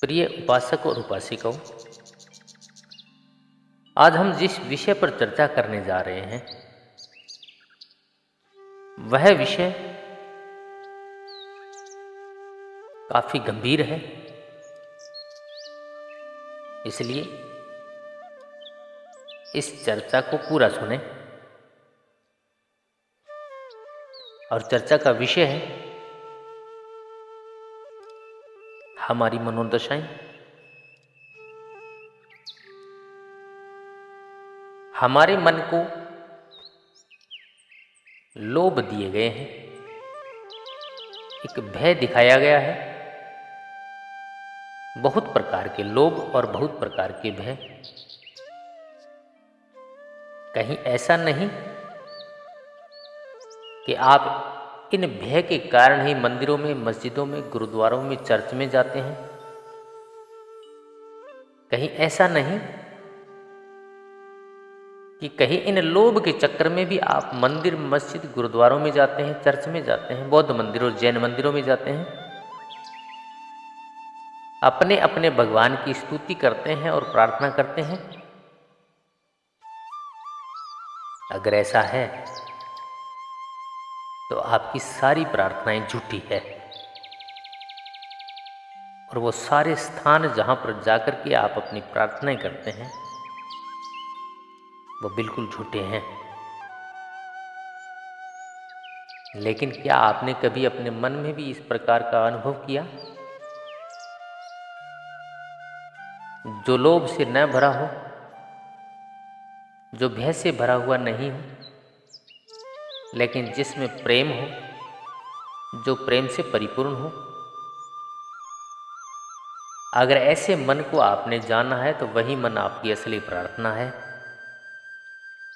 प्रिय उपासक और उपासिकाओं, आज हम जिस विषय पर चर्चा करने जा रहे हैं वह विषय काफी गंभीर है। इसलिए इस चर्चा को पूरा सुने। और चर्चा का विषय है हमारी मनोदशाएं, हमारे मन को लोभ दिए गए हैं, एक भय दिखाया गया है। बहुत प्रकार के लोभ और बहुत प्रकार के भय। कहीं ऐसा नहीं कि आप इन भय के कारण ही मंदिरों में, मस्जिदों में, गुरुद्वारों में, चर्च में जाते हैं। कहीं ऐसा नहीं कि कहीं इन लोभ के चक्कर में भी आप मंदिर, मस्जिद, गुरुद्वारों में जाते हैं, चर्च में जाते हैं, बौद्ध मंदिरों, जैन मंदिरों में जाते हैं, अपने अपने भगवान की स्तुति करते हैं और प्रार्थना करते हैं। अगर ऐसा है तो आपकी सारी प्रार्थनाएं झूठी है और वो सारे स्थान जहां पर जाकर के आप अपनी प्रार्थनाएं करते हैं वो बिल्कुल झूठे हैं। लेकिन क्या आपने कभी अपने मन में भी इस प्रकार का अनुभव किया, जो लोभ से न भरा हो, जो भय से भरा हुआ नहीं हो, लेकिन जिसमें प्रेम हो, जो प्रेम से परिपूर्ण हो? अगर ऐसे मन को आपने जाना है तो वही मन आपकी असली प्रार्थना है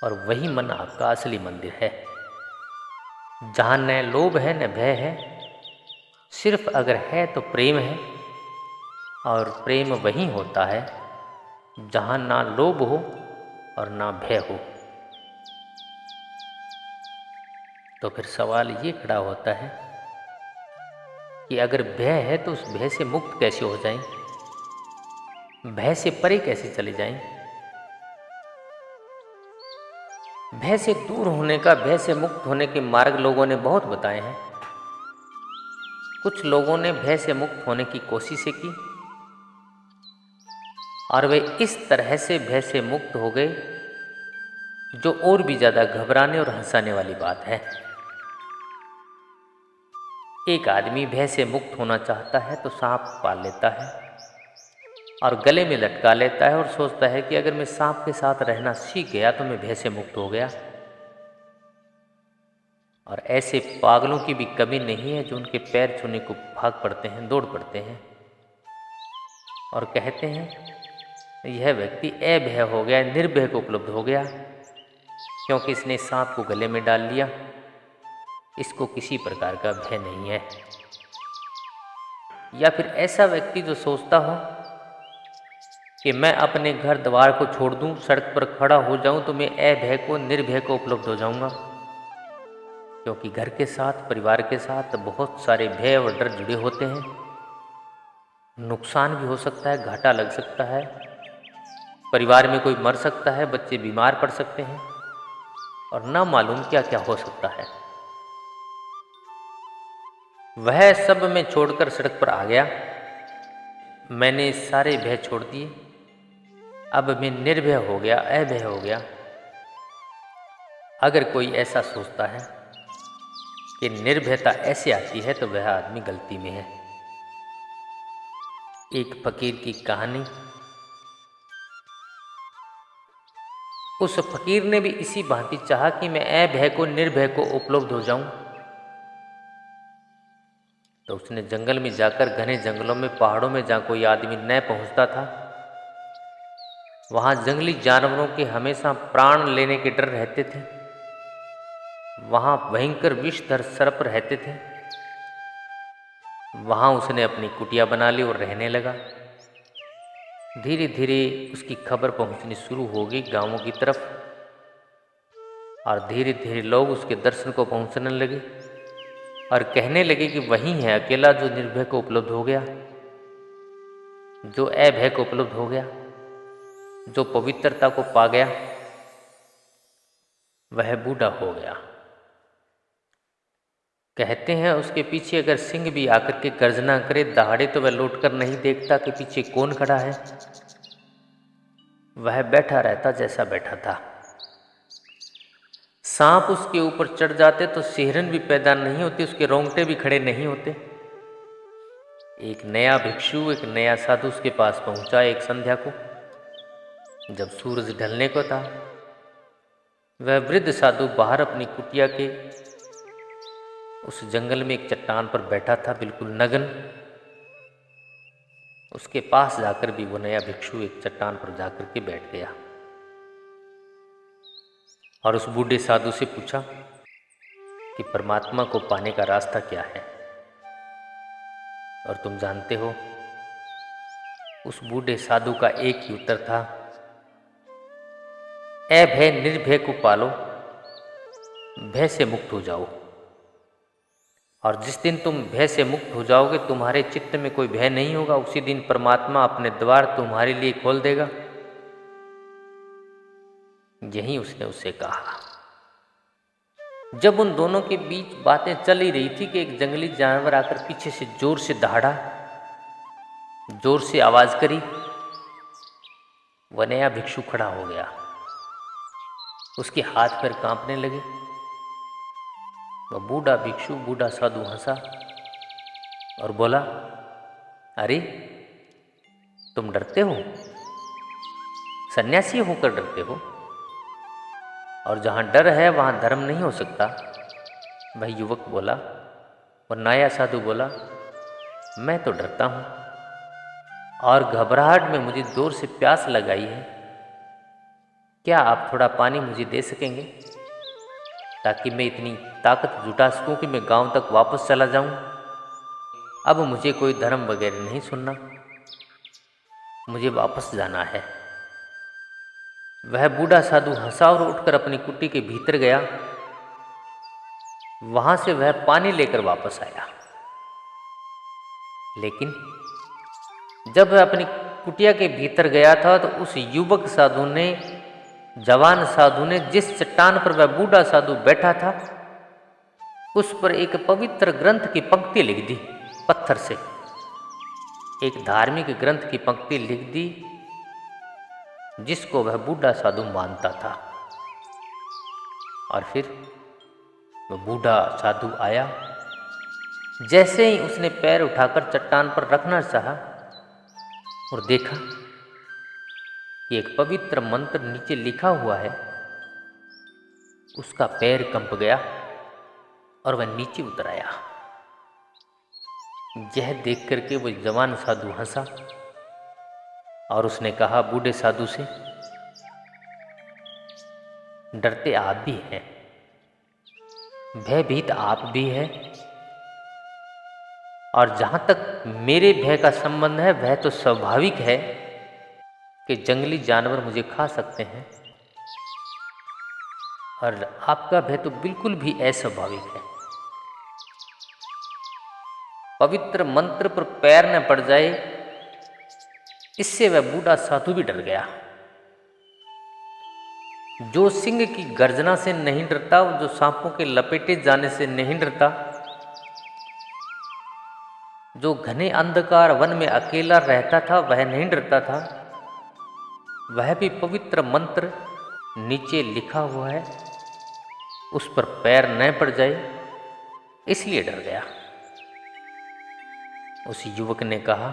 और वही मन आपका असली मंदिर है, जहाँ न लोभ है न भय है। सिर्फ अगर है तो प्रेम है, और प्रेम वही होता है जहाँ ना लोभ हो और ना भय हो। तो फिर सवाल ये खड़ा होता है कि अगर भय है तो उस भय से मुक्त कैसे हो जाएं, भय से परे कैसे चले जाएं? भय से दूर होने का, भय से मुक्त होने के मार्ग लोगों ने बहुत बताए हैं। कुछ लोगों ने भय से मुक्त होने की कोशिशें की और वे इस तरह से भय से मुक्त हो गए, जो और भी ज़्यादा घबराने और हंसाने वाली बात है। एक आदमी भय से मुक्त होना चाहता है तो सांप पाल लेता है और गले में लटका लेता है और सोचता है कि अगर मैं सांप के साथ रहना सीख गया तो मैं भय से मुक्त हो गया। और ऐसे पागलों की भी कमी नहीं है जो उनके पैर छूने को भाग पड़ते हैं, दौड़ पड़ते हैं और कहते हैं यह व्यक्ति अभय हो गया, निर्भय को उपलब्ध हो गया, क्योंकि इसने सांप को गले में डाल लिया, इसको किसी प्रकार का भय नहीं है। या फिर ऐसा व्यक्ति जो सोचता हो कि मैं अपने घर द्वार को छोड़ दूं, सड़क पर खड़ा हो जाऊं तो मैं अभय को, निर्भय को उपलब्ध हो जाऊंगा, क्योंकि घर के साथ, परिवार के साथ बहुत सारे भय और डर जुड़े होते हैं। नुकसान भी हो सकता है, घाटा लग सकता है, परिवार में कोई मर सकता है, बच्चे बीमार पड़ सकते हैं और ना मालूम क्या क्या हो सकता है। वह सब मैं छोड़कर सड़क पर आ गया, मैंने सारे भय छोड़ दिए, अब मैं निर्भय हो गया, अभय हो गया। अगर कोई ऐसा सोचता है कि निर्भयता ऐसे आती है तो वह आदमी गलती में है। एक फकीर की कहानी। उस फकीर ने भी इसी भांति चाहा कि मैं अभय को, निर्भय को उपलब्ध हो जाऊं। तो उसने जंगल में जाकर, घने जंगलों में, पहाड़ों में, जहाँ कोई आदमी न पहुंचता था, वहाँ जंगली जानवरों के हमेशा प्राण लेने के डर रहते थे, वहाँ भयंकर विषधर सर्प रहते थे, वहाँ उसने अपनी कुटिया बना ली और रहने लगा। धीरे धीरे उसकी खबर पहुंचनी शुरू हो गई गांवों की तरफ और धीरे धीरे लोग उसके दर्शन को पहुंचने लगे और कहने लगे कि वही है अकेला जो निर्भय को उपलब्ध हो गया। जो अभय को उपलब्ध हो गया, जो पवित्रता को पा गया, वह बूढ़ा हो गया। कहते हैं उसके पीछे अगर सिंह भी आकर के गर्जना करे दहाड़े तो वह लौटकर नहीं देखता कि पीछे कौन खड़ा है। वह बैठा रहता जैसा बैठा था। सांप उसके ऊपर चढ़ जाते तो सिहरन भी पैदा नहीं होती, उसके रोंगटे भी खड़े नहीं होते। एक नया भिक्षु, एक नया साधु उसके पास पहुंचा एक संध्या को। जब सूरज ढलने को था, वह वृद्ध साधु बाहर अपनी कुटिया के उस जंगल में एक चट्टान पर बैठा था, बिल्कुल नग्न। उसके पास जाकर भी वो नया भिक्षु एक चट्टान पर जाकर के बैठ गया और उस बूढ़े साधु से पूछा कि परमात्मा को पाने का रास्ता क्या है। और तुम जानते हो, उस बूढ़े साधु का एक ही उत्तर था, अभय निर्भय को पालो, भय से मुक्त हो जाओ। और जिस दिन तुम भय से मुक्त हो जाओगे, तुम्हारे चित्त में कोई भय नहीं होगा, उसी दिन परमात्मा अपने द्वार तुम्हारे लिए खोल देगा। यही उसने उससे कहा। जब उन दोनों के बीच बातें चल ही रही थी कि एक जंगली जानवर आकर पीछे से जोर से दहाड़ा, जोर से आवाज करी। वह नया भिक्षु खड़ा हो गया, उसके हाथ पैर कांपने लगे। वह बूढ़ा भिक्षु, बूढ़ा साधु हंसा और बोला, अरे तुम डरते हो, सन्यासी होकर डरते हो, और जहां डर है वहां धर्म नहीं हो सकता। वह युवक बोला, और नया साधु बोला, मैं तो डरता हूं और घबराहट में मुझे जोर से प्यास लगाई है। क्या आप थोड़ा पानी मुझे दे सकेंगे ताकि मैं इतनी ताकत जुटा सकूं कि मैं गांव तक वापस चला जाऊं। अब मुझे कोई धर्म वगैरह नहीं सुनना, मुझे वापस जाना है। वह बूढ़ा साधु हंसा और उठकर अपनी कुटी के भीतर गया। वहां से वह पानी लेकर वापस आया, लेकिन जब वह अपनी कुटिया के भीतर गया था तो उस युवक साधु ने, जवान साधु ने, जिस चट्टान पर वह बूढ़ा साधु बैठा था, उस पर एक पवित्र ग्रंथ की पंक्ति लिख दी। पत्थर से एक धार्मिक ग्रंथ की पंक्ति लिख दी, जिसको वह बूढ़ा साधु मानता था। और फिर वह बूढ़ा साधु आया। जैसे ही उसने पैर उठाकर चट्टान पर रखना चाहा और देखा कि एक पवित्र मंत्र नीचे लिखा हुआ है, उसका पैर कंप गया और वह नीचे उतर आया। यह देख करके वो जवान साधु हंसा और उसने कहा बूढ़े साधु से, डरते आप भी हैं, भयभीत आप भी हैं, और जहां तक मेरे भय का संबंध है वह तो स्वाभाविक है कि जंगली जानवर मुझे खा सकते हैं, और आपका भय तो बिल्कुल भी अस्वाभाविक है। पवित्र मंत्र पर पैर न पड़ जाए, इससे वह बूढ़ा साधु भी डर गया। जो सिंह की गर्जना से नहीं डरता, जो सांपों के लपेटे जाने से नहीं डरता, जो घने अंधकार वन में अकेला रहता था वह नहीं डरता था, वह भी पवित्र मंत्र नीचे लिखा हुआ है उस पर पैर न पड़ जाए इसलिए डर गया। उस युवक ने कहा,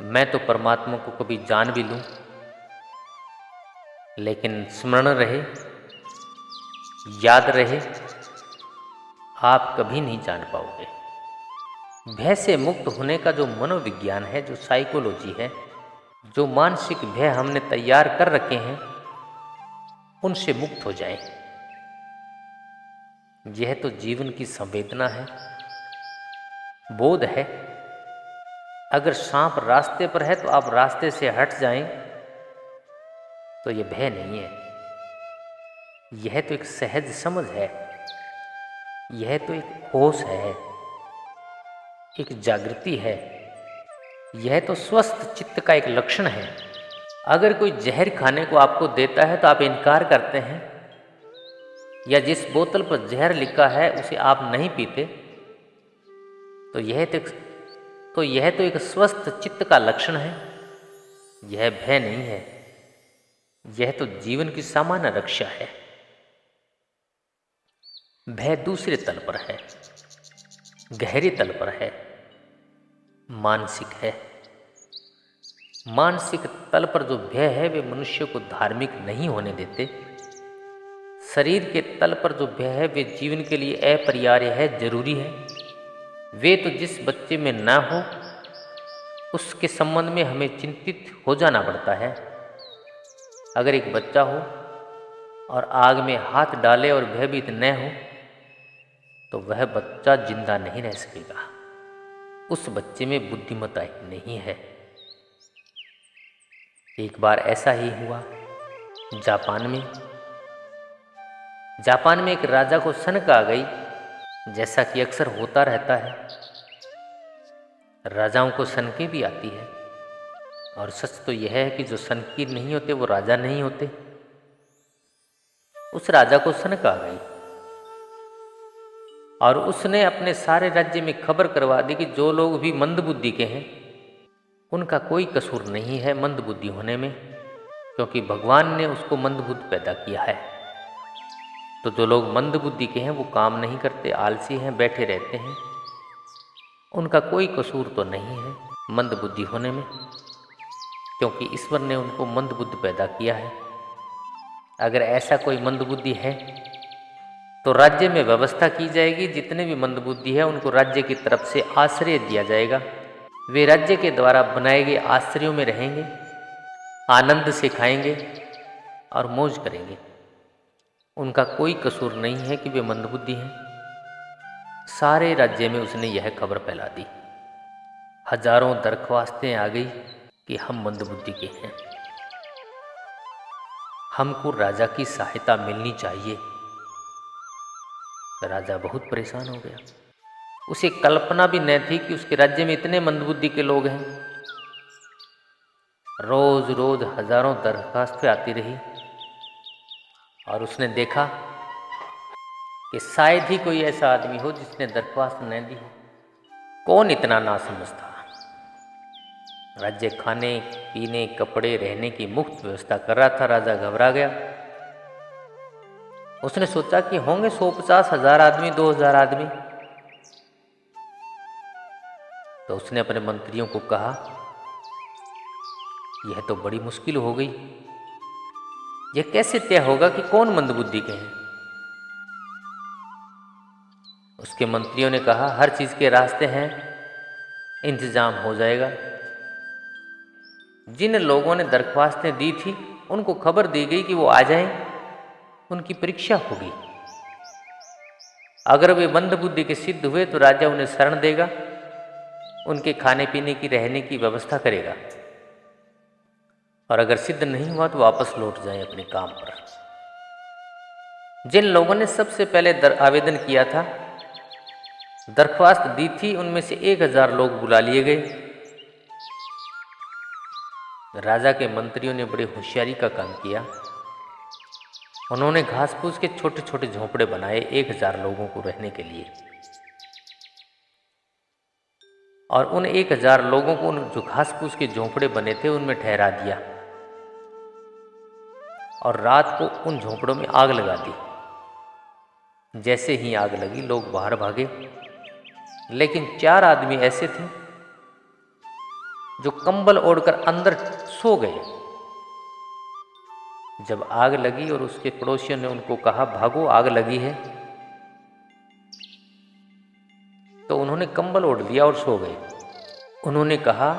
मैं तो परमात्मा को कभी जान भी लूं, लेकिन स्मरण रहे, याद रहे, आप कभी नहीं जान पाओगे। भय से मुक्त होने का जो मनोविज्ञान है, जो साइकोलॉजी है, जो मानसिक भय हमने तैयार कर रखे हैं, उनसे मुक्त हो जाएं। यह तो जीवन की संवेदना है, बोध है। अगर सांप रास्ते पर है तो आप रास्ते से हट जाएं तो यह भय नहीं है, यह तो एक सहज समझ है, यह तो एक होश है, एक जागृति है। यह तो स्वस्थ चित्त का एक लक्षण है। अगर कोई जहर खाने को आपको देता है तो आप इनकार करते हैं, या जिस बोतल पर जहर लिखा है उसे आप नहीं पीते, तो यह तो एक स्वस्थ चित्त का लक्षण है। यह भय नहीं है, यह तो जीवन की सामान्य रक्षा है। भय दूसरे तल पर है, गहरे तल पर है, मानसिक है। मानसिक तल पर जो भय है वे मनुष्य को धार्मिक नहीं होने देते। शरीर के तल पर जो भय है वे जीवन के लिए अपरिहार्य है, जरूरी है। वे तो जिस बच्चे में ना हो उसके संबंध में हमें चिंतित हो जाना पड़ता है। अगर एक बच्चा हो और आग में हाथ डाले और भयभीत न हो तो वह बच्चा जिंदा नहीं रह सकेगा। उस बच्चे में बुद्धिमत्ता नहीं है। एक बार ऐसा ही हुआ जापान में एक राजा को सनक आ गई, जैसा कि अक्सर होता रहता है। राजाओं को सनकें भी आती है, और सच तो यह है कि जो सनकी नहीं होते वो राजा नहीं होते। उस राजा को सनक आ गई और उसने अपने सारे राज्य में खबर करवा दी कि जो लोग भी मंदबुद्धि के हैं उनका कोई कसूर नहीं है मंदबुद्धि होने में, क्योंकि भगवान ने उसको मंदबुद्ध पैदा किया है। तो जो लोग मंदबुद्धि के हैं वो काम नहीं करते, आलसी हैं, बैठे रहते हैं, उनका कोई कसूर तो नहीं है मंदबुद्धि होने में, क्योंकि ईश्वर ने उनको मंदबुद्ध पैदा किया है। अगर ऐसा कोई मंदबुद्धि है तो राज्य में व्यवस्था की जाएगी, जितने भी मंदबुद्धि है उनको राज्य की तरफ से आश्रय दिया जाएगा। वे राज्य के द्वारा बनाए गए आश्रयों में रहेंगे, आनंद से खाएंगे और मौज करेंगे। उनका कोई कसूर नहीं है कि वे मंदबुद्धि हैं। सारे राज्य में उसने यह खबर फैला दी। हजारों दरख्वास्तें आ गई कि हम मंदबुद्धि के हैं, हमको राजा की सहायता मिलनी चाहिए। राजा बहुत परेशान हो गया। उसे कल्पना भी न थी कि उसके राज्य में इतने मंदबुद्धि के लोग हैं। रोज रोज हजारों दरखास्तें आती रही और उसने देखा कि शायद ही कोई ऐसा आदमी हो जिसने दरख्वास्त न दी हो। कौन इतना ना समझता। राज्य खाने पीने कपड़े रहने की मुफ्त व्यवस्था कर रहा था। राजा घबरा गया। उसने सोचा कि होंगे 150,000 आदमी, 2,000 आदमी। तो उसने अपने मंत्रियों को कहा यह तो बड़ी मुश्किल हो गई, यह कैसे तय होगा कि कौन मंदबुद्धि के हैं। उसके मंत्रियों ने कहा हर चीज के रास्ते हैं, इंतजाम हो जाएगा। जिन लोगों ने दरख्वास्तें दी थी उनको खबर दी गई कि वो आ जाएं, उनकी परीक्षा होगी। अगर वे मंदबुद्धि के सिद्ध हुए तो राजा उन्हें शरण देगा, उनके खाने पीने की रहने की व्यवस्था करेगा, और अगर सिद्ध नहीं हुआ तो वापस लौट जाएं अपने काम पर। जिन लोगों ने सबसे पहले आवेदन किया था, दरख्वास्त दी थी, उनमें से 1,000 लोग बुला लिए गए। राजा के मंत्रियों ने बड़ी होशियारी का काम किया। उन्होंने घास फूस के छोटे छोटे झोंपड़े बनाए 1,000 लोगों को रहने के लिए, और उन 1,000 लोगों को उन जो घास फूस के झोंपड़े बने थे उनमें ठहरा दिया, और रात को उन झोंपड़ों में आग लगा दी। जैसे ही आग लगी लोग बाहर भागे, लेकिन 4 आदमी ऐसे थे जो कंबल ओढ़कर अंदर सो गए। जब आग लगी और उसके पड़ोसियों ने उनको कहा भागो आग लगी है, तो उन्होंने कंबल ओढ़ लिया और सो गए। उन्होंने कहा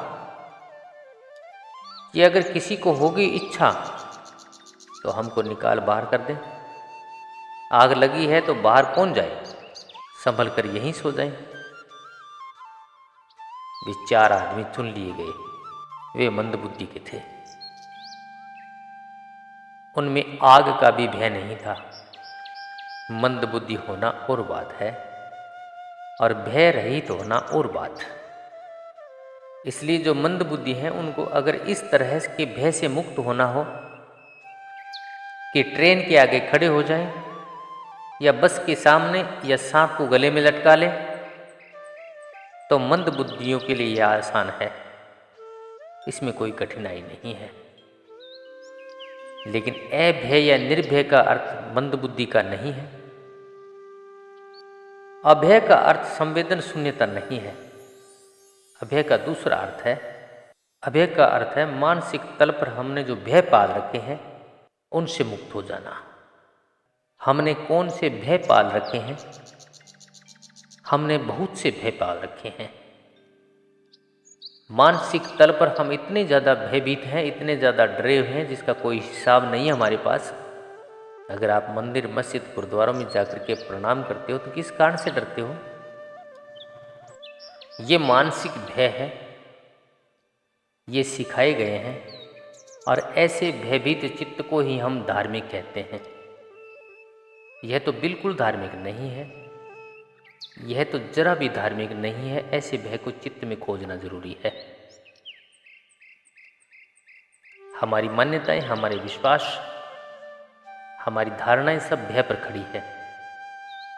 कि अगर किसी को होगी इच्छा तो हमको निकाल बाहर कर दे, आग लगी है तो बाहर कौन जाए, संभल कर यहीं सो जाए। वे 4 आदमी चुन लिए गए। वे मंदबुद्धि के थे, उनमें आग का भी भय नहीं था। मंदबुद्धि होना और बात है और भय रहित होना और बात। इसलिए जो मंद बुद्धि हैं उनको अगर इस तरह के भय से मुक्त होना हो कि ट्रेन के आगे खड़े हो जाएं या बस के सामने या सांप को गले में लटका लें, तो मंद बुद्धियों के लिए यह आसान है, इसमें कोई कठिनाई नहीं है। लेकिन अभय या निर्भय का अर्थ मंद बुद्धि का नहीं है। अभय का अर्थ संवेदन शून्यता नहीं है। अभय का दूसरा अर्थ है, अभय का अर्थ है मानसिक तल पर हमने जो भय पाल रखे हैं उनसे मुक्त हो जाना। हमने कौन से भय पाल रखे हैं? हमने बहुत से भय पाल रखे हैं। मानसिक तल पर हम इतने ज़्यादा भयभीत हैं, इतने ज़्यादा डरे हुए हैं जिसका कोई हिसाब नहीं है हमारे पास। अगर आप मंदिर, मस्जिद, गुरुद्वारों में जाकर के प्रणाम करते हो तो किस कारण से डरते हो? ये मानसिक भय है, ये सिखाए गए हैं और ऐसे भयभीत चित्त को ही हम धार्मिक कहते हैं। यह तो बिल्कुल धार्मिक नहीं है, यह तो जरा भी धार्मिक नहीं है। ऐसे भय को चित्त में खोजना जरूरी है। हमारी मान्यताएं, हमारे विश्वास, हमारी धारणाएं सब भय पर खड़ी है।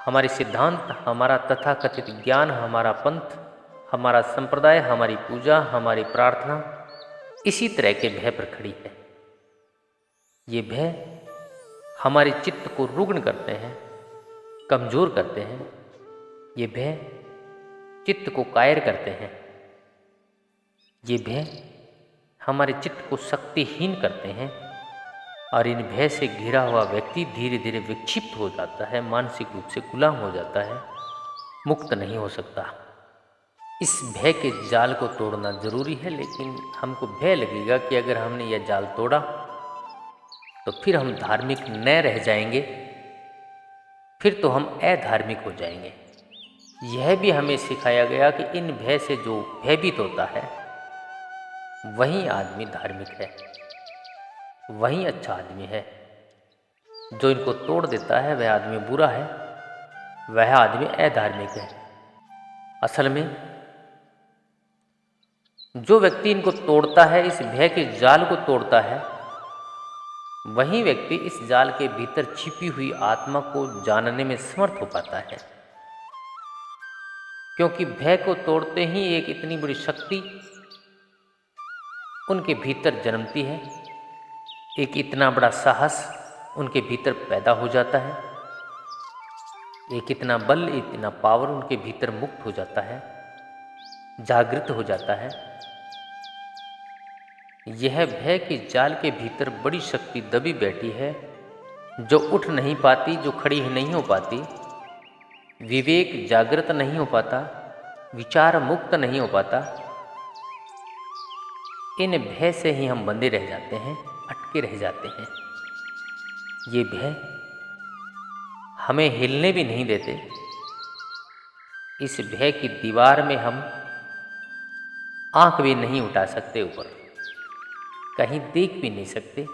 हमारे सिद्धांत, हमारा तथाकथित ज्ञान, हमारा पंथ, हमारा संप्रदाय, हमारी पूजा, हमारी प्रार्थना इसी तरह के भय पर खड़ी है। ये भय हमारे चित्त को रुग्ण करते हैं, कमजोर करते हैं। ये भय चित्त को कायर करते हैं। ये भय हमारे चित्त को शक्तिहीन करते हैं और इन भय से घिरा हुआ व्यक्ति धीरे धीरे विक्षिप्त हो जाता है, मानसिक रूप से गुलाम हो जाता है, मुक्त नहीं हो सकता। इस भय के जाल को तोड़ना जरूरी है, लेकिन हमको भय लगेगा कि अगर हमने यह जाल तोड़ा तो फिर हम धार्मिक न रह जाएंगे, फिर तो हम अधार्मिक हो जाएंगे। यह भी हमें सिखाया गया कि इन भय से जो भयभीत होता है वही आदमी धार्मिक है, वही अच्छा आदमी है। जो इनको तोड़ देता है वह आदमी बुरा है, वह आदमी अधार्मिक है। असल में जो व्यक्ति इनको तोड़ता है, इस भय के जाल को तोड़ता है, वही व्यक्ति इस जाल के भीतर छिपी हुई आत्मा को जानने में समर्थ हो पाता है। क्योंकि भय को तोड़ते ही एक इतनी बड़ी शक्ति उनके भीतर जन्मती है, एक इतना बड़ा साहस उनके भीतर पैदा हो जाता है, एक इतना बल, इतना पावर उनके भीतर मुक्त हो जाता है, जागृत हो जाता है। यह भय के जाल के भीतर बड़ी शक्ति दबी बैठी है, जो उठ नहीं पाती, जो खड़ी नहीं हो पाती, विवेक जागृत नहीं हो पाता, विचार मुक्त नहीं हो पाता। इन भय से ही हम बंधे रह जाते हैं, अटके रह जाते हैं। ये भय हमें हिलने भी नहीं देते। इस भय की दीवार में हम आंख भी नहीं उठा सकते ऊपर, कहीं देख भी नहीं सकते।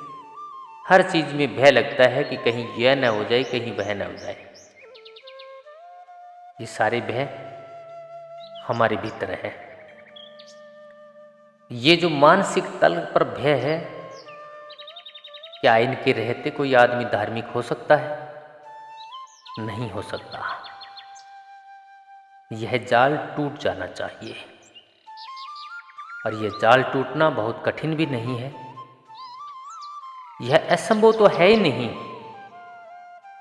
हर चीज में भय लगता है कि कहीं यह न हो जाए, कहीं वह न हो जाए। ये सारे भय हमारे भीतर है। ये जो मानसिक तल पर भय है, क्या इनके रहते कोई आदमी धार्मिक हो सकता है? नहीं हो सकता। यह जाल टूट जाना चाहिए और यह जाल टूटना बहुत कठिन भी नहीं है। यह असंभव तो है ही नहीं,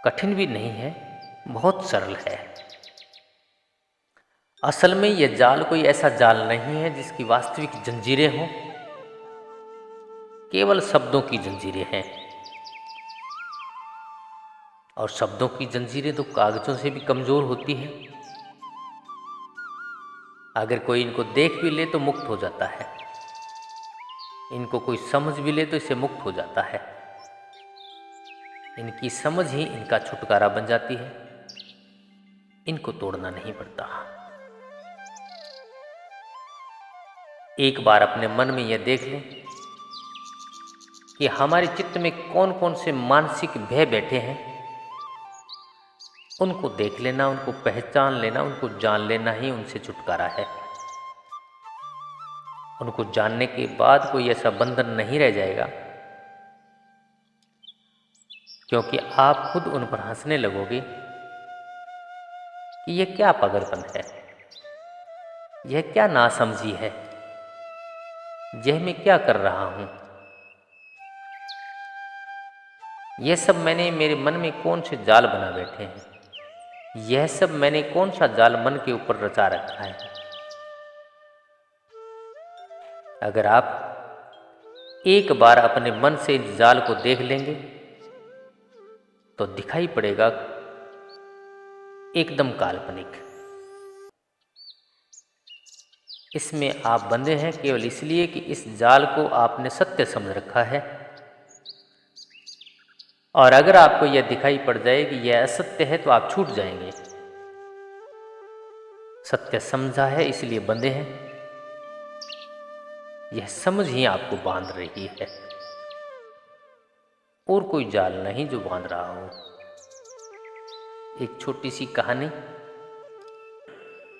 कठिन भी नहीं है, बहुत सरल है। असल में यह जाल कोई ऐसा जाल नहीं है जिसकी वास्तविक जंजीरें हों, केवल शब्दों की जंजीरें हैं। और शब्दों की जंजीरें तो कागजों से भी कमजोर होती हैं। अगर कोई इनको देख भी ले तो मुक्त हो जाता है, इनको कोई समझ भी ले तो इससे मुक्त हो जाता है। इनकी समझ ही इनका छुटकारा बन जाती है, इनको तोड़ना नहीं पड़ता। एक बार अपने मन में यह देख लें कि हमारे चित्त में कौन कौन से मानसिक भय बैठे हैं। उनको देख लेना, उनको पहचान लेना, उनको जान लेना ही उनसे छुटकारा है। उनको जानने के बाद कोई ऐसा बंधन नहीं रह जाएगा, क्योंकि आप खुद उन पर हंसने लगोगे कि यह क्या पागलपन है, यह क्या नासमझी है, यह मैं क्या कर रहा हूं, यह सब मैंने मेरे मन में कौन से जाल बना बैठे हैं, यह सब मैंने कौन सा जाल मन के ऊपर रचा रखा है। अगर आप एक बार अपने मन से इस जाल को देख लेंगे तो दिखाई पड़ेगा एकदम काल्पनिक। इसमें आप बंधे हैं केवल इसलिए कि इस जाल को आपने सत्य समझ रखा है, और अगर आपको यह दिखाई पड़ जाए कि यह असत्य है तो आप छूट जाएंगे। सत्य समझा है इसलिए बंधे हैं, यह समझ ही आपको बांध रही है, और कोई जाल नहीं जो बांध रहा हो। एक छोटी सी कहानी।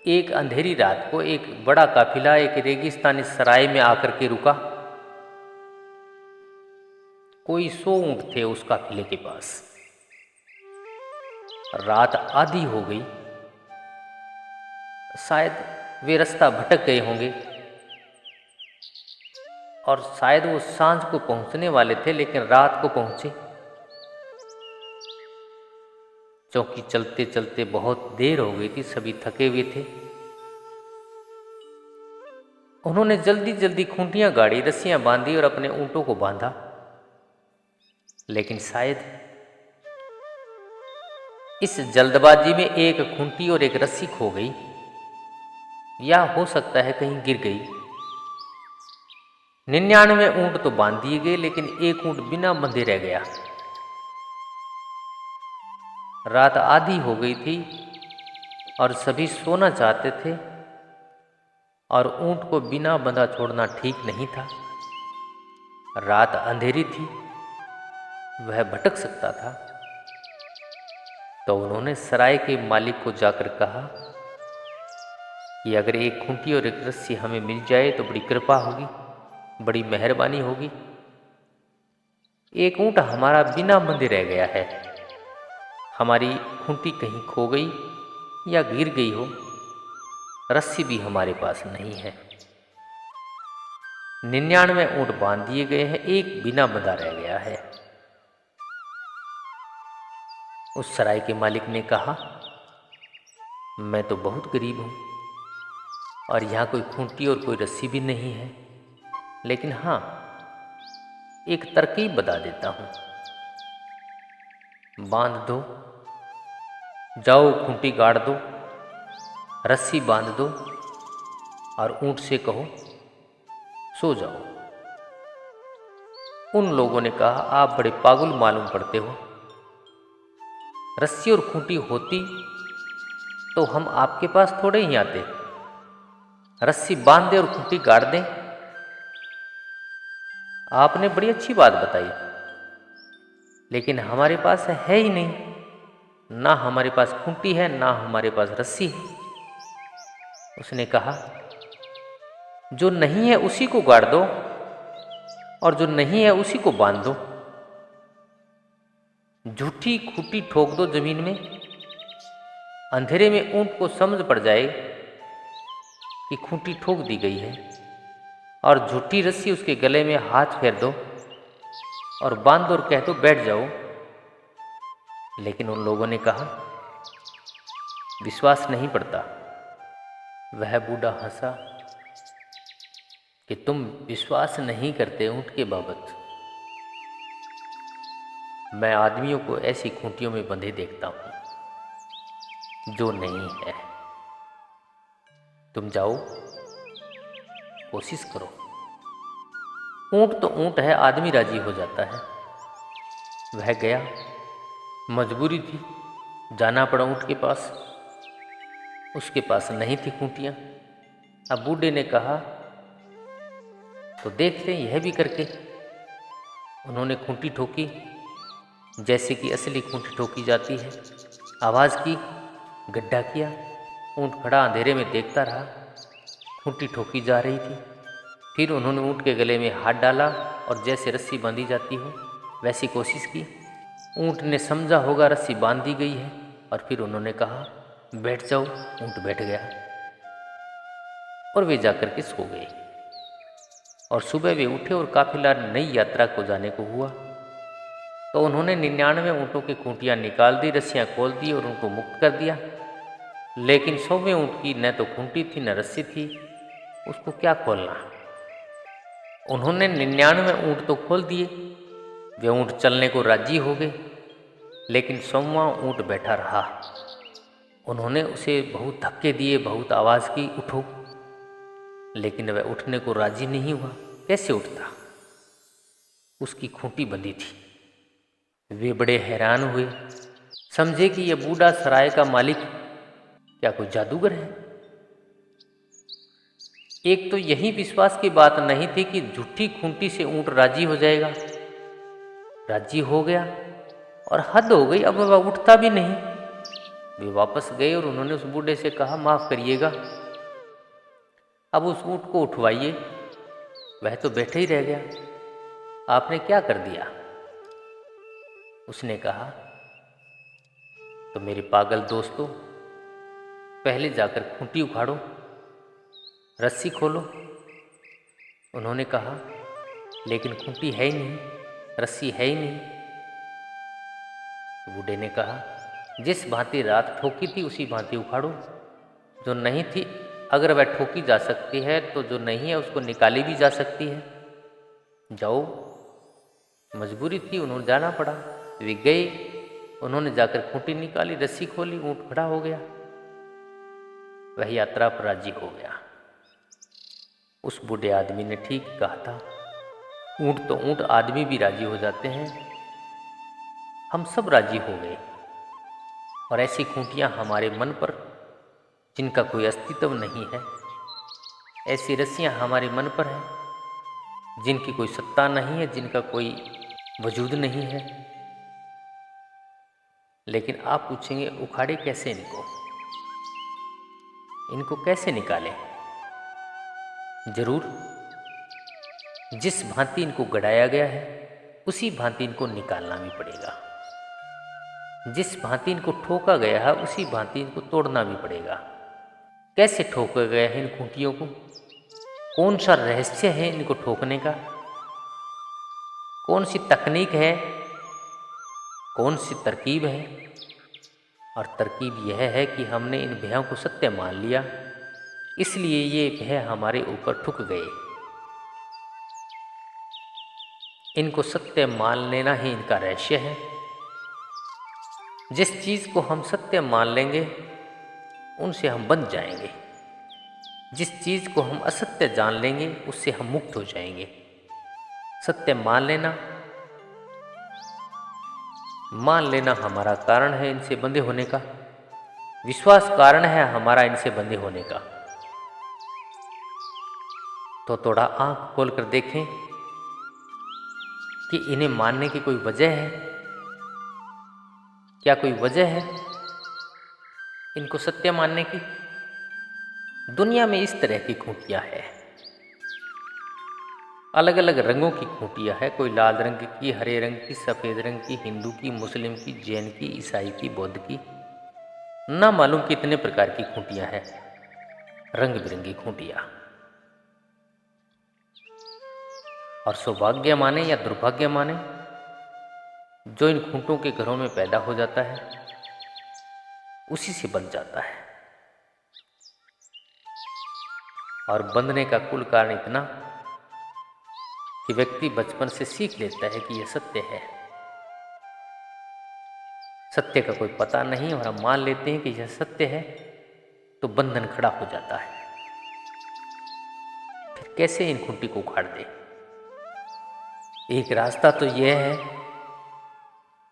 एक अंधेरी रात को एक बड़ा काफिला एक रेगिस्तानी सराय में आकर के रुका। कोई 100 ऊंट थे उस काफिले के पास। रात आधी हो गई, शायद वे रास्ता भटक गए होंगे, और शायद वो सांझ को पहुंचने वाले थे लेकिन रात को पहुंचे, क्योंकि चलते चलते बहुत देर हो गई थी, सभी थके हुए थे। उन्होंने जल्दी जल्दी खूंटियां गाड़ी, रस्सियां बांधी और अपने ऊंटों को बांधा, लेकिन शायद इस जल्दबाजी में एक खूंटी और एक रस्सी खो गई, या हो सकता है कहीं गिर गई। 99 ऊंट तो बांध दिए गए, लेकिन एक ऊंट बिना बंधे रह गया। रात आधी हो गई थी और सभी सोना चाहते थे, और ऊंट को बिना बंधा छोड़ना ठीक नहीं था। रात अंधेरी थी, वह भटक सकता था। तो उन्होंने सराय के मालिक को जाकर कहा कि अगर एक खूंटी और एक रस्सी हमें मिल जाए तो बड़ी कृपा होगी, बड़ी मेहरबानी होगी। एक ऊंट हमारा बिना बंधे रह गया है, हमारी खूंटी कहीं खो गई या गिर गई हो, रस्सी भी हमारे पास नहीं है। 99 ऊंट बांध दिए गए हैं, एक बिना बंधा रह गया है। उस सराय के मालिक ने कहा, मैं तो बहुत गरीब हूं और यहाँ कोई खूंटी और कोई रस्सी भी नहीं है, लेकिन हाँ, एक तरकीब बता देता हूं। बांध दो, जाओ खूंटी गाड़ दो, रस्सी बांध दो और ऊंट से कहो सो जाओ। उन लोगों ने कहा, आप बड़े पागल मालूम पड़ते हो। रस्सी और खूंटी होती तो हम आपके पास थोड़े ही आते। रस्सी बांध दे और खूंटी गाड़ दें, आपने बड़ी अच्छी बात बताई, लेकिन हमारे पास है ही नहीं। ना हमारे पास खूंटी है, ना हमारे पास रस्सी है। उसने कहा, जो नहीं है उसी को गाड़ दो और जो नहीं है उसी को बांध दो। झूठी खूंटी ठोक दो जमीन में, अंधेरे में ऊंट को समझ पड़ जाए कि खूंटी ठोक दी गई है, और झूठी रस्सी उसके गले में हाथ फेर दो और बांध दो और कह दो बैठ जाओ। लेकिन उन लोगों ने कहा, विश्वास नहीं पड़ता। वह बूढ़ा हंसा कि तुम विश्वास नहीं करते ऊंट के बाबत। मैं आदमियों को ऐसी खूंटियों में बंधे देखता हूं जो नहीं है। तुम जाओ, कोशिश करो। ऊंट तो ऊंट है, आदमी राजी हो जाता है। वह गया, मजबूरी थी, जाना पड़ा ऊंट के पास। उसके पास नहीं थी खूंटियां। अब बूढ़े ने कहा, तो देख लें यह भी करके। उन्होंने खूंटी ठोकी जैसे कि असली खूंटी ठोकी जाती है। आवाज़ की, गड्ढा किया। ऊंट खड़ा अंधेरे में देखता रहा, खूंटी ठोकी जा रही थी। फिर उन्होंने ऊँट के गले में हाथ डाला और जैसे रस्सी बांधी जाती हो वैसी कोशिश की। ऊँट ने समझा होगा रस्सी बांध दी गई है और फिर उन्होंने कहा बैठ जाओ। ऊँट बैठ गया और वे जाकर के सो गए। और सुबह वे उठे और काफिला नई यात्रा को जाने को हुआ। तो उन्होंने 99 ऊँटों की खूंटियाँ निकाल दी, रस्सियाँ खोल दी और उनको मुक्त कर दिया। लेकिन 100वें ऊँट की न तो खूंटी थी न रस्सी थी, उसको क्या खोलना। उन्होंने 99 ऊँट तो खोल दिए, वे ऊँट चलने को राजी हो गए, लेकिन 100वां ऊँट बैठा रहा। उन्होंने उसे बहुत धक्के दिए, बहुत आवाज़ की उठो, लेकिन वह उठने को राजी नहीं हुआ। कैसे उठता, उसकी खूंटी बंधी थी। वे बड़े हैरान हुए, समझे कि यह बूढ़ा सराय का मालिक क्या कोई जादूगर है। एक तो यही विश्वास की बात नहीं थी कि झूठी खूंटी से ऊँट राजी हो जाएगा। राजी हो गया और हद हो गई, अब वह उठता भी नहीं। वे वापस गए और उन्होंने उस बूढ़े से कहा माफ़ करिएगा, अब उस ऊँट को उठवाइए, वह तो बैठे ही रह गया, आपने क्या कर दिया। उसने कहा तो मेरे पागल दोस्तों, पहले जाकर खूंटी उखाड़ो, रस्सी खोलो। उन्होंने कहा लेकिन खूंटी है ही नहीं, रस्सी है ही नहीं। तो बूढ़े ने कहा जिस भांति रात ठोकी थी उसी भांति उखाड़ो। जो नहीं थी अगर वह ठोकी जा सकती है तो जो नहीं है उसको निकाली भी जा सकती है। जाओ। मजबूरी थी, उन्होंने जाना पड़ा। वे गए, उन्होंने जाकर खूंटी निकाली, रस्सी खोली, ऊँट खड़ा हो गया। वह यात्रा पर राजी हो गया। उस बूढ़े आदमी ने ठीक कहा था, ऊँट तो ऊँट, आदमी भी राजी हो जाते हैं। हम सब राजी हो गए और ऐसी खूंटियाँ हमारे मन पर जिनका कोई अस्तित्व नहीं है, ऐसी रस्सियाँ हमारे मन पर हैं जिनकी कोई सत्ता नहीं है, जिनका कोई वजूद नहीं है। लेकिन आप पूछेंगे उखाड़े कैसे इनको, इनको कैसे निकालें। जरूर जिस भांति इनको गढ़ाया गया है उसी भांति इनको निकालना भी पड़ेगा। जिस भांति इनको ठोका गया है उसी भांति इनको तोड़ना भी पड़ेगा। कैसे ठोका गया है इन खूंटियों को, कौन सा रहस्य है इनको ठोकने का, कौन सी तकनीक है, कौन सी तरकीब है। और तरकीब यह है कि हमने इन भयों को सत्य मान लिया, इसलिए ये भय हमारे ऊपर ठुक गए। इनको सत्य मान लेना ही इनका रहस्य है। जिस चीज़ को हम सत्य मान लेंगे उनसे हम बंध जाएंगे। जिस चीज़ को हम असत्य जान लेंगे उससे हम मुक्त हो जाएंगे। सत्य मान लेना हमारा कारण है इनसे बंधे होने का। विश्वास कारण है हमारा इनसे बंधे होने का। तो थोड़ा आंख खोल कर देखें कि इन्हें मानने की कोई वजह है। क्या कोई वजह है इनको सत्य मानने की? दुनिया में इस तरह की खूंटियाँ हैं, अलग अलग रंगों की खूंटियाँ है। कोई लाल रंग की, हरे रंग की, सफ़ेद रंग की, हिंदू की, मुस्लिम की, जैन की, ईसाई की, बौद्ध की, ना मालूम कितने प्रकार की खूंटियाँ हैं, रंग बिरंगी खूंटियाँ। और सौभाग्य माने या दुर्भाग्य माने, जो इन खूंटों के घरों में पैदा हो जाता है उसी से बंध जाता है। और बंधने का कुल कारण इतना कि व्यक्ति बचपन से सीख लेता है कि यह सत्य है। सत्य का कोई पता नहीं और हम मान लेते हैं कि यह सत्य है, तो बंधन खड़ा हो जाता है। फिर कैसे इन खूंटी को उखाड़ दे? एक रास्ता तो यह है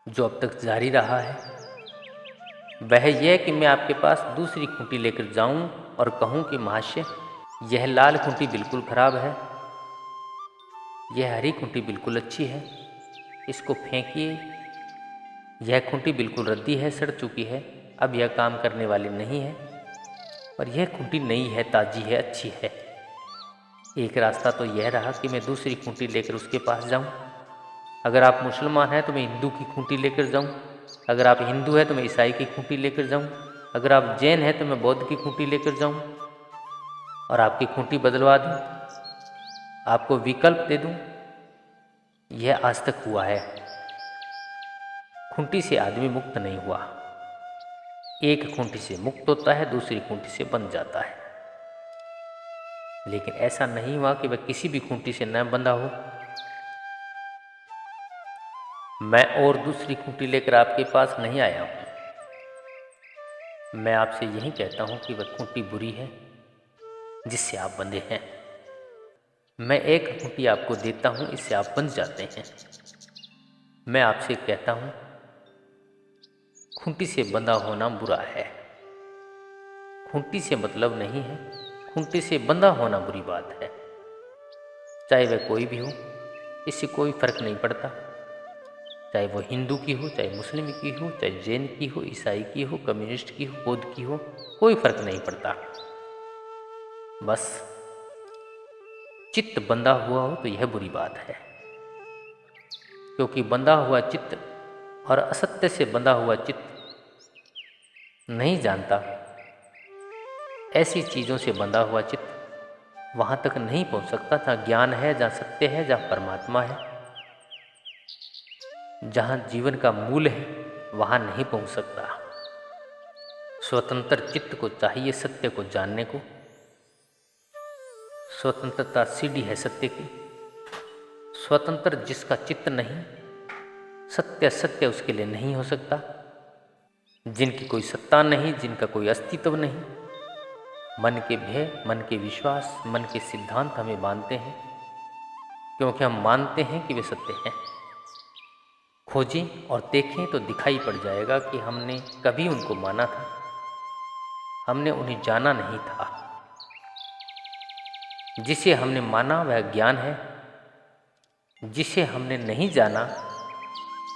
जो अब तक जारी रहा है, वह यह कि मैं आपके पास दूसरी खूंटी लेकर जाऊं और कहूं कि महाशय, यह लाल खूंटी बिल्कुल खराब है, यह हरी खूंटी बिल्कुल अच्छी है, इसको फेंकिए। यह खूंटी बिल्कुल रद्दी है, सड़ चुकी है, अब यह काम करने वाली नहीं है। और यह खूंटी नई है, ताज़ी है, अच्छी है। एक रास्ता तो यह रहा कि मैं दूसरी खूंटी लेकर उसके पास जाऊं। अगर आप मुसलमान हैं तो मैं हिंदू की खूंटी लेकर जाऊं। अगर आप हिंदू हैं तो मैं ईसाई की खूंटी लेकर जाऊं। अगर आप जैन हैं तो मैं बौद्ध की खूंटी लेकर जाऊं और आपकी खूंटी बदलवा दूं, आपको विकल्प दे दूं। यह आज तक हुआ है। खूंटी से आदमी मुक्त नहीं हुआ। एक खूंटी से मुक्त होता है, दूसरी खूंटी से बंध जाता है। लेकिन ऐसा नहीं हुआ कि वह किसी भी खूंटी से न बंधा हो। मैं और दूसरी खूंटी लेकर आपके पास नहीं आया हूं। मैं आपसे यही कहता हूं कि वह खूंटी बुरी है जिससे आप बंधे हैं। मैं एक खूंटी आपको देता हूं, इससे आप बंध जाते हैं। मैं आपसे कहता हूं, खूंटी से बंधा होना बुरा है। खूंटी से मतलब नहीं है, खूंटी से बंधा होना बुरी बात है। चाहे वह कोई भी हो, इससे कोई फर्क नहीं पड़ता। चाहे वो हिंदू की हो, चाहे मुस्लिम की हो, चाहे जैन की हो, ईसाई की हो, कम्युनिस्ट की हो, बौद्ध की हो, कोई फर्क नहीं पड़ता। बस चित्त बंधा हुआ हो तो यह बुरी बात है, क्योंकि बंधा हुआ चित्त और असत्य से बंधा हुआ चित्त नहीं जानता। ऐसी चीज़ों से बंधा हुआ चित्त वहाँ तक नहीं पहुँच सकता जहाँ ज्ञान है, जहाँ सत्य है, जहाँ परमात्मा है, जहाँ जीवन का मूल है, वहाँ नहीं पहुँच सकता। स्वतंत्र चित्त को चाहिए सत्य को जानने को। स्वतंत्रता सीढ़ी है सत्य की। स्वतंत्र जिसका चित्त नहीं, सत्य सत्य उसके लिए नहीं हो सकता। जिनकी कोई सत्ता नहीं, जिनका कोई अस्तित्व नहीं, मन के भय, मन के विश्वास, मन के सिद्धांत हमें बांधते हैं, क्योंकि हम मानते हैं कि वे सत्य हैं। खोजें और देखें तो दिखाई पड़ जाएगा कि हमने कभी उनको माना था, हमने उन्हें जाना नहीं था। जिसे हमने माना वह ज्ञान है, जिसे हमने नहीं जाना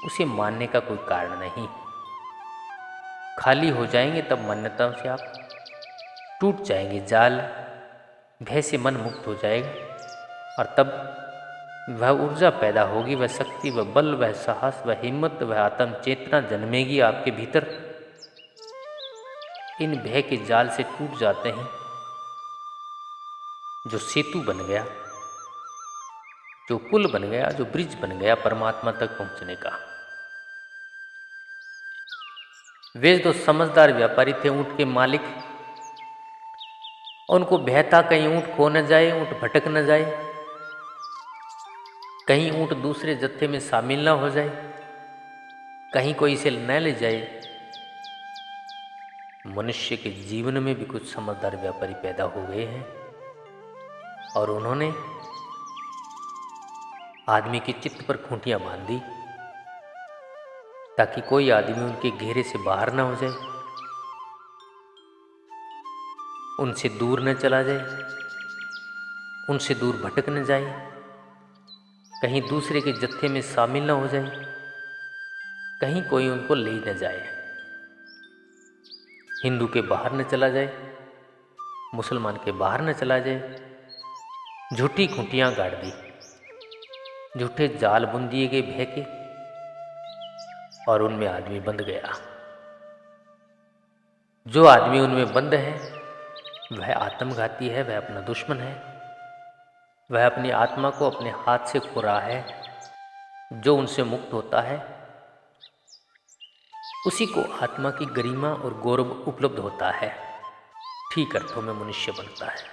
उसे मानने का कोई कारण नहीं। खाली हो जाएंगे तब मान्यताओं से आप, टूट जाएंगे जाल, भय से मन मुक्त हो जाएगा और तब वह ऊर्जा पैदा होगी, वह शक्ति, वह बल, वह साहस, वह हिम्मत, वह आत्म चेतना जन्मेगी आपके भीतर। इन भय के जाल से टूट जाते हैं जो सेतु बन गया, जो पुल बन गया, जो ब्रिज बन गया परमात्मा तक पहुंचने का। वे जो समझदार व्यापारी थे, ऊंट के मालिक, उनको भय था कहीं ऊंट खो न जाए, ऊंट भटक न जाए, कहीं ऊंट दूसरे जत्थे में शामिल न हो जाए, कहीं कोई इसे न ले जाए। मनुष्य के जीवन में भी कुछ समझदार व्यापारी पैदा हो गए हैं और उन्होंने आदमी के चित्त पर खूंटियां बांध दी ताकि कोई आदमी उनके घेरे से बाहर ना हो जाए, उनसे दूर न चला जाए, उनसे दूर भटक न जाए, कहीं दूसरे के जत्थे में शामिल न हो जाए, कहीं कोई उनको ले न जाए। हिंदू के बाहर न चला जाए, मुसलमान के बाहर न चला जाए। झूठी खूंटियां गाड़ दी, झूठे जाल बुन दिए गए भय के और उनमें आदमी बंध गया। जो आदमी उनमें बंद है वह आत्मघाती है, वह अपना दुश्मन है, वह अपनी आत्मा को अपने हाथ से खो रहा है। जो उनसे मुक्त होता है उसी को आत्मा की गरिमा और गौरव उपलब्ध होता है, ठीक अर्थों में मनुष्य बनता है।